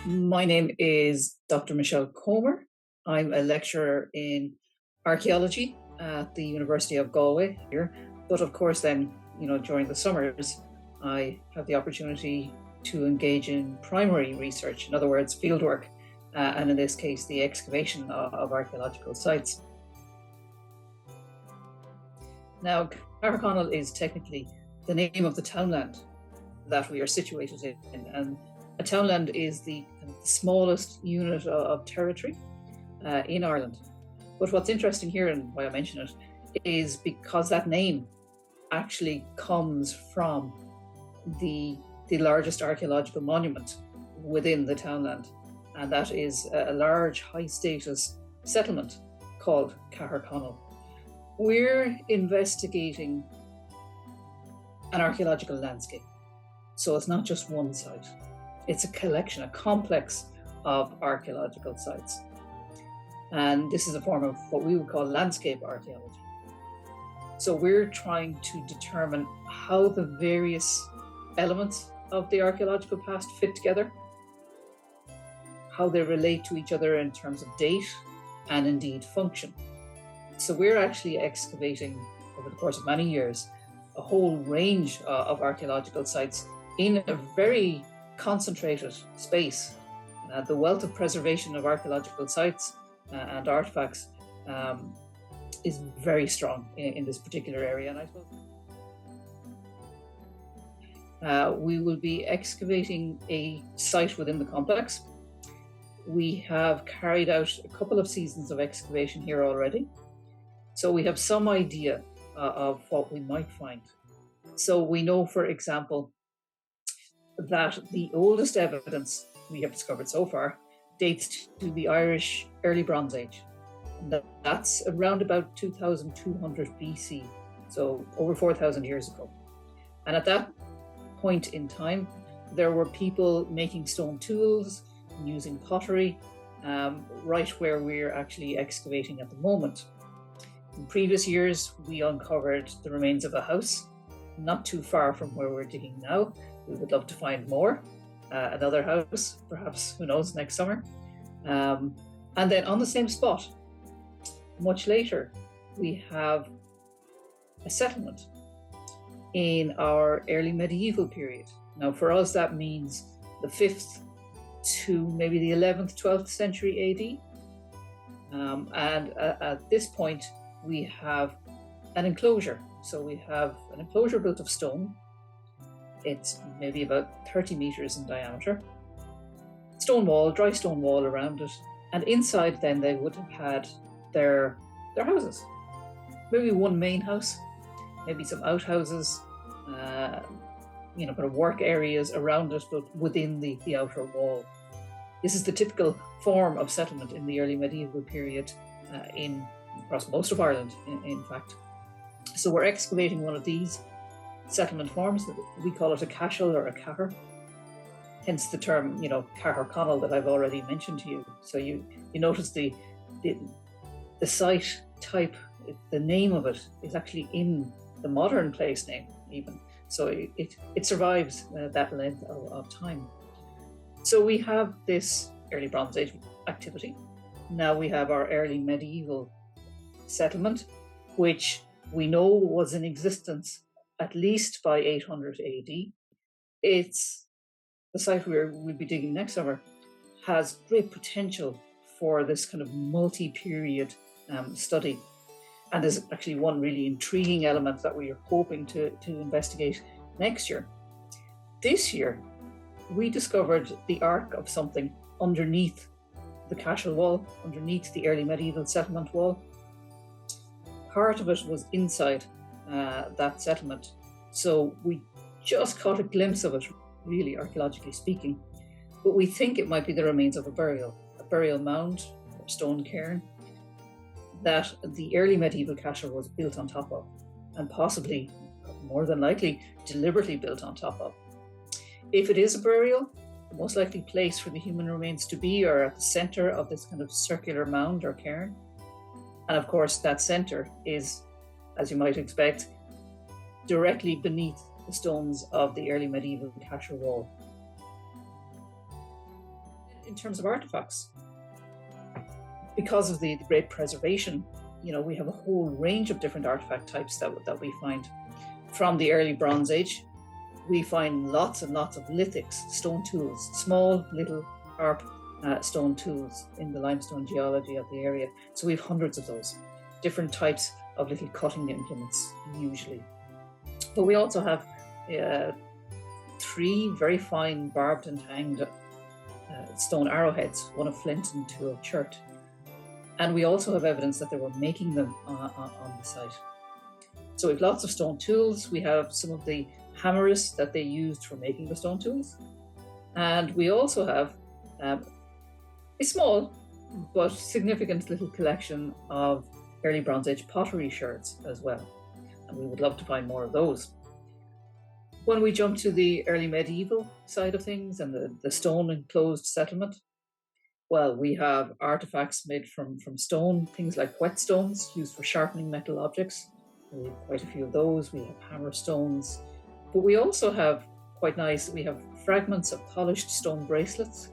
My name is Dr. Michelle Comer. I'm a lecturer in archaeology at the University of Galway here. But of course, then, during the summers, I have the opportunity to engage in primary research, in other words, fieldwork, and in this case, the excavation of archaeological sites. Now, Caherconnell is technically the name of the townland that we are situated in, and a townland is the smallest unit of territory in Ireland. But what's interesting here, and why I mention it, is because that name actually comes from the largest archaeological monument within the townland, and that is a large high-status settlement called Caherconnell. We're investigating an archaeological landscape, so it's not just one site. It's a collection, a complex of archaeological sites. And this is a form of what we would call landscape archaeology. So we're trying to determine how the various elements of the archaeological past fit together, how they relate to each other in terms of date and indeed function. So we're actually excavating, over the course of many years, a whole range of archaeological sites in a very concentrated space. The wealth of preservation of archaeological sites and artifacts is very strong in this particular area. And I suppose we will be excavating a site within the complex. We have carried out a couple of seasons of excavation here already, so we have some idea of what we might find. So we know, for example, that the oldest evidence we have discovered so far dates to the Irish Early Bronze Age. And that's around about 2200 BC, so over 4,000 years ago. And at that point in time, there were people making stone tools, using pottery, right where we're actually excavating at the moment. In previous years, we uncovered the remains of a house, not too far from where we're digging now. We would love to find more, another house, perhaps, who knows, next summer. And then on the same spot, much later, we have a settlement in our early medieval period. Now, for us, that means the 5th to maybe the 11th, 12th century AD. And at this point, we have an enclosure. So we have an enclosure built of stone. It's maybe about 30 meters in diameter. Stone wall, dry stone wall around it. And inside then they would have had their houses. Maybe one main house, maybe some outhouses, kind of work areas around it, but within the outer wall. This is the typical form of settlement in the early medieval period across most of Ireland, in fact. So we're excavating one of these settlement forms. We call it a cashel or a cahar, hence the term, Caherconnell that I've already mentioned to you. So you notice the site type, the name of it is actually in the modern place name even. So it survives that length of time. So we have this early Bronze Age activity. Now we have our early medieval settlement, which we know was in existence at least by 800 AD. It's the site where we'll be digging next summer has great potential for this kind of multi-period study. And there's actually one really intriguing element that we are hoping to investigate next year. This year, we discovered the arc of something underneath the cashel wall, underneath the early medieval settlement wall. Part of it was inside that settlement. So we just caught a glimpse of it, really, archaeologically speaking. But we think it might be the remains of a burial mound or stone cairn that the early medieval cashel was built on top of, and possibly, more than likely, deliberately built on top of. If it is a burial, the most likely place for the human remains to be are at the center of this kind of circular mound or cairn. And of course, that center is, as you might expect, directly beneath the stones of the early medieval cashel wall. in terms of artifacts, because of the great preservation, we have a whole range of different artifact types that we find. From the early Bronze Age, we find lots and lots of lithics, stone tools, small little harp stone tools in the limestone geology of the area. So we have hundreds of those, different types of little cutting implements usually. But we also have 3 very fine barbed and tanged stone arrowheads, one of flint and 2 of chert. And we also have evidence that they were making them on the site. So we have lots of stone tools. We have some of the hammers that they used for making the stone tools. And we also have a small but significant little collection of early Bronze Age pottery sherds as well. And we would love to find more of those. When we jump to the early medieval side of things and the stone enclosed settlement, well, we have artifacts made from stone, things like whetstones used for sharpening metal objects. We have quite a few of those. We have hammer stones. But we also have we have fragments of polished stone bracelets,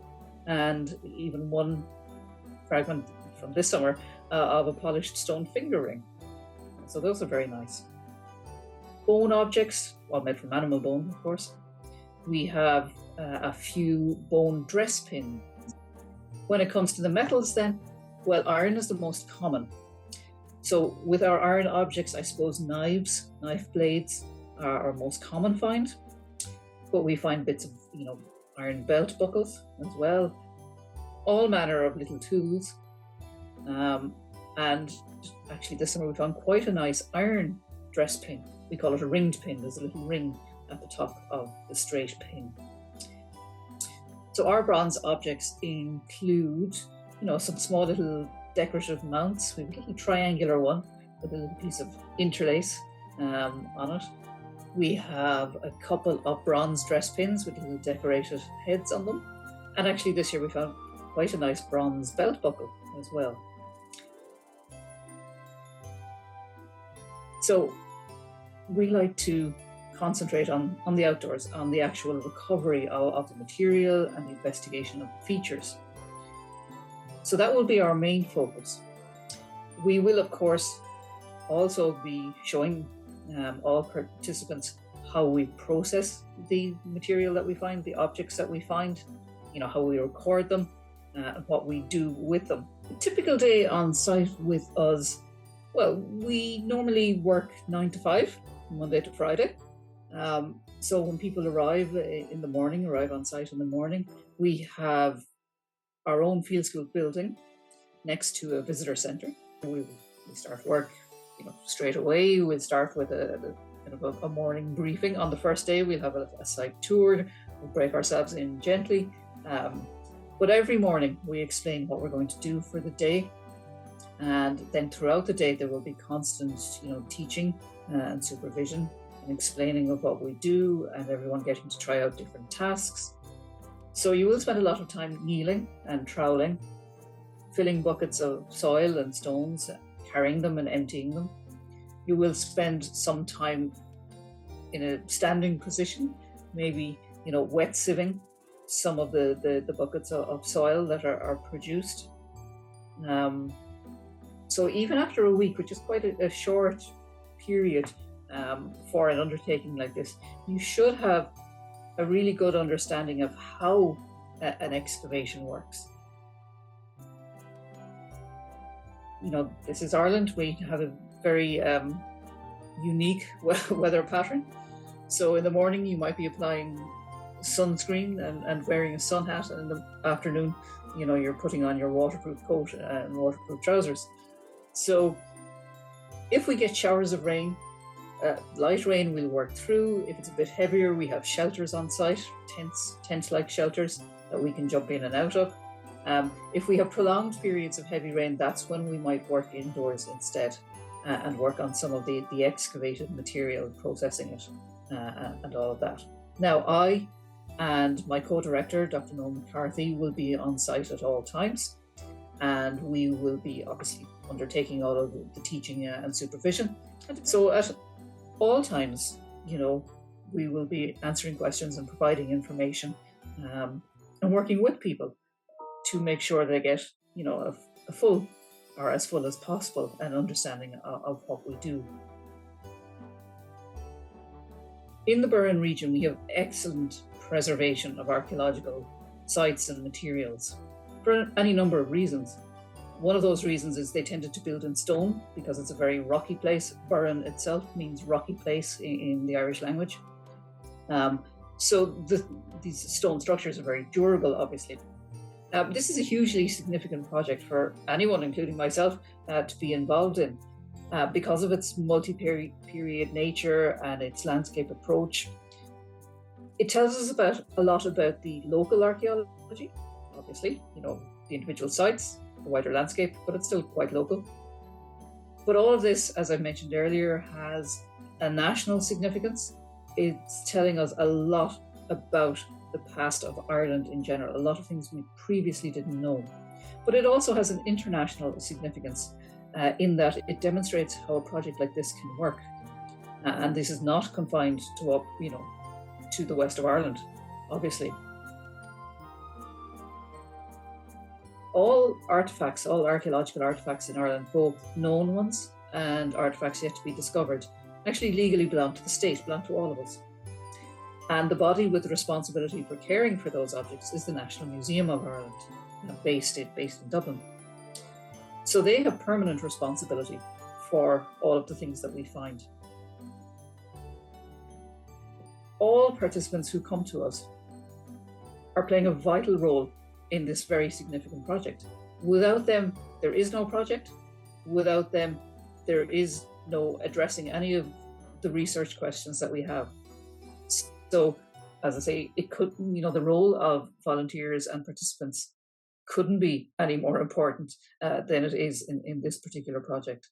and even one fragment from this summer of a polished stone finger ring. So those are very nice. Bone objects, well, made from animal bone, of course. We have a few bone dress pins. When it comes to the metals then, well, iron is the most common. So with our iron objects, I suppose knife blades are our most common find. But we find bits of, iron belt buckles as well. All manner of little tools. And actually this summer we found quite a nice iron dress pin. We call it a ringed pin. There's a little ring at the top of the straight pin. So our bronze objects include, some small little decorative mounts. We have a little triangular one with a little piece of interlace on it. We have a couple of bronze dress pins with little decorated heads on them. And actually this year we found quite a nice bronze belt buckle as well. So we like to concentrate on the outdoors, on the actual recovery of the material and the investigation of the features. So that will be our main focus. We will, of course, also be showing all participants how we process the material that we find, the objects that we find, how we record them, and what we do with them. A typical day on site with us, well, we normally work 9 to 5, Monday to Friday. So when people arrive on site in the morning, we have our own field school building next to a visitor centre. We start work, straight away. We'll start with a morning briefing. On the first day, we'll have a site tour. We'll break ourselves in gently. But every morning, we explain what we're going to do for the day. And then throughout the day, there will be constant, teaching and supervision and explaining of what we do, and everyone getting to try out different tasks. So you will spend a lot of time kneeling and troweling, filling buckets of soil and stones, carrying them and emptying them. You will spend some time in a standing position, maybe, wet sieving some of the buckets of soil that are produced. So even after a week, which is quite a short period for an undertaking like this, you should have a really good understanding of how an excavation works. This is Ireland. We have a very unique weather pattern. So in the morning, you might be applying sunscreen and wearing a sun hat, and in the afternoon, you're putting on your waterproof coat and waterproof trousers. So if we get showers of rain, light rain we'll work through. If it's a bit heavier, we have shelters on site, tent-like shelters that we can jump in and out of. If we have prolonged periods of heavy rain, that's when we might work indoors instead and work on some of the excavated material, processing it and all of that. Now, I and my co-director, Dr. Noel McCarthy, will be on site at all times, and we will be obviously undertaking all of the teaching and supervision. So at all times, we will be answering questions and providing information and working with people. to make sure they get, a full, or as full as possible, an understanding of what we do. In the Burren region, we have excellent preservation of archaeological sites and materials for any number of reasons. One of those reasons is they tended to build in stone because it's a very rocky place. Burren itself means rocky place in the Irish language. So these stone structures are very durable, obviously. This is a hugely significant project for anyone, including myself, to be involved in because of its multi-period nature and its landscape approach. It tells us a lot about the local archaeology, obviously, the individual sites, the wider landscape, but it's still quite local. But all of this, as I mentioned earlier, has a national significance. It's telling us a lot about the past of Ireland in general, a lot of things we previously didn't know. But it also has an international significance in that it demonstrates how a project like this can work. And this is not confined to the west of Ireland, obviously. All archaeological artifacts in Ireland, both known ones and artifacts yet to be discovered, actually legally belong to the state, belong to all of us. And the body with the responsibility for caring for those objects is the National Museum of Ireland, based in Dublin. So they have permanent responsibility for all of the things that we find. All participants who come to us are playing a vital role in this very significant project. Without them, there is no project. Without them, there is no addressing any of the research questions that we have. So, as I say, the role of volunteers and participants couldn't be any more important than it is in this particular project.